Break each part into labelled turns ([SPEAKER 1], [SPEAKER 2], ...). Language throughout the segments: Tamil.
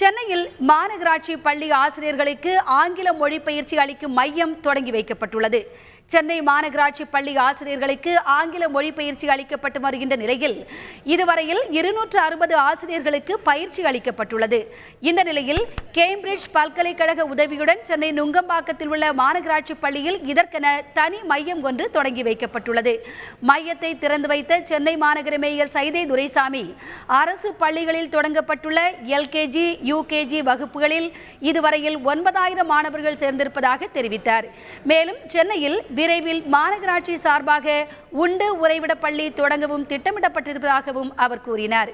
[SPEAKER 1] சென்னையில் மாநகராட்சி பள்ளி ஆசிரியர்களுக்கு ஆங்கில மொழி பயிற்சி அளிக்கும் மையம் தொடங்கி வைக்கப்பட்டுள்ளது. சென்னை மாநகராட்சி பள்ளி ஆசிரியர்களுக்கு ஆங்கில மொழி பயிற்சி அளிக்கப்பட்டு வருகின்ற நிலையில் இதுவரையில் 260 ஆசிரியர்களுக்கு பயிற்சி அளிக்கப்பட்டுள்ளது. இந்த நிலையில் கேம்பிரிட்ஜ் பல்கலைக்கழக உதவியுடன் சென்னை நுங்கம்பாக்கத்தில் உள்ள மாநகராட்சி பள்ளியில் இதற்கென தனி மையம் ஒன்று தொடங்கி வைக்கப்பட்டுள்ளது. மையத்தை திறந்து வைத்த சென்னை மாநகர மேயர் சைதை துரைசாமி, அரசு பள்ளிகளில் தொடங்கப்பட்டுள்ள எல்கேஜி, யுகேஜி வகுப்புகளில் இதுவரையில் 9000 மாணவர்கள் சேர்ந்திருப்பதாக தெரிவித்தார். மேலும் சென்னையில் விரைவில் மாநகராட்சி சார்பாக உண்டு உறைவிட பள்ளி தொடங்கவும் திட்டமிடப்பட்டிருப்பதாகவும் அவர் கூறினார்.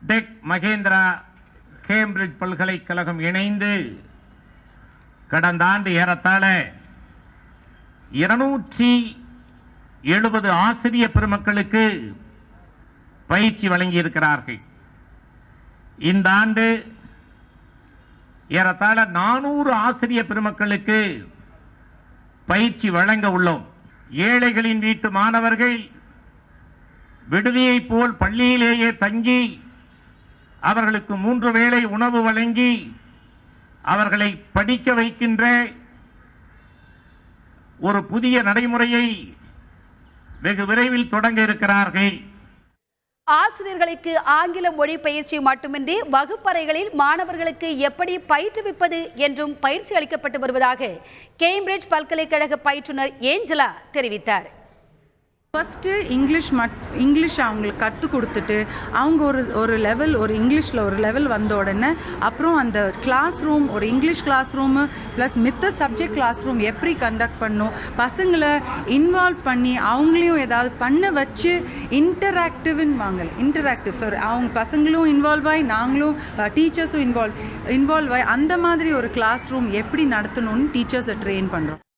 [SPEAKER 2] டெக் மகேந்திரா கேம்பிரிட்ஜ் பல்கலைக்கழகம் இணைந்து கடந்த ஆண்டு ஏறத்தாழ 270 ஆசிரியர் பெருமக்களுக்கு பயிற்சி வழங்கியிருக்கிறார்கள். இந்த ஆண்டு ஏறத்தாழ 400 ஆசிரியர் பெருமக்களுக்கு பயிற்சி வழங்க உள்ளோம். ஏழைகளின் வீட்டு மாணவர்கள் விடுதியை போல் பள்ளியிலேயே தங்கி அவர்களுக்கு 3 வேளை உணவு வழங்கி அவர்களை படிக்க வைக்கின்ற ஒரு புதிய நடைமுறையை வெகு விரைவில் தொடங்க இருக்கிறார்கள்.
[SPEAKER 1] ஆசிரியர்களுக்கு ஆங்கில மொழி பயிற்சி மட்டுமின்றி வகுப்பறைகளில் மாணவர்களுக்கு எப்படி பயிற்றுவிப்பது என்றும் பயிற்சி அளிக்கப்பட்டு வருவதாக கேம்பிரிட்ஜ் பல்கலைக்கழக பயிற்றுனர் ஏஞ்சலா தெரிவித்தார்.
[SPEAKER 3] ஃபஸ்ட்டு இங்கிலீஷ் அவங்களுக்கு கற்றுக் கொடுத்துட்டு அவங்க ஒரு லெவல், ஒரு இங்கிலீஷில் ஒரு லெவல் வந்த உடனே அப்புறம் அந்த கிளாஸ் ரூம், ஒரு இங்கிலீஷ் கிளாஸ் ரூமு ப்ளஸ் மித்த சப்ஜெக்ட் கிளாஸ் ரூம் எப்படி கண்டக்ட் பண்ணும், பசங்களை இன்வால்வ் பண்ணி அவங்களையும் ஏதாவது பண்ண வச்சு இன்டராக்டிவ் ஸோ அவங்க பசங்களும் இன்வால்வ் ஆகி நாங்களும் டீச்சர்ஸும் இன்வால்வ் ஆகி அந்த மாதிரி ஒரு கிளாஸ் ரூம் எப்படி நடத்தணும்னு டீச்சர்ஸை ட்ரெயின் பண்ணுறோம்.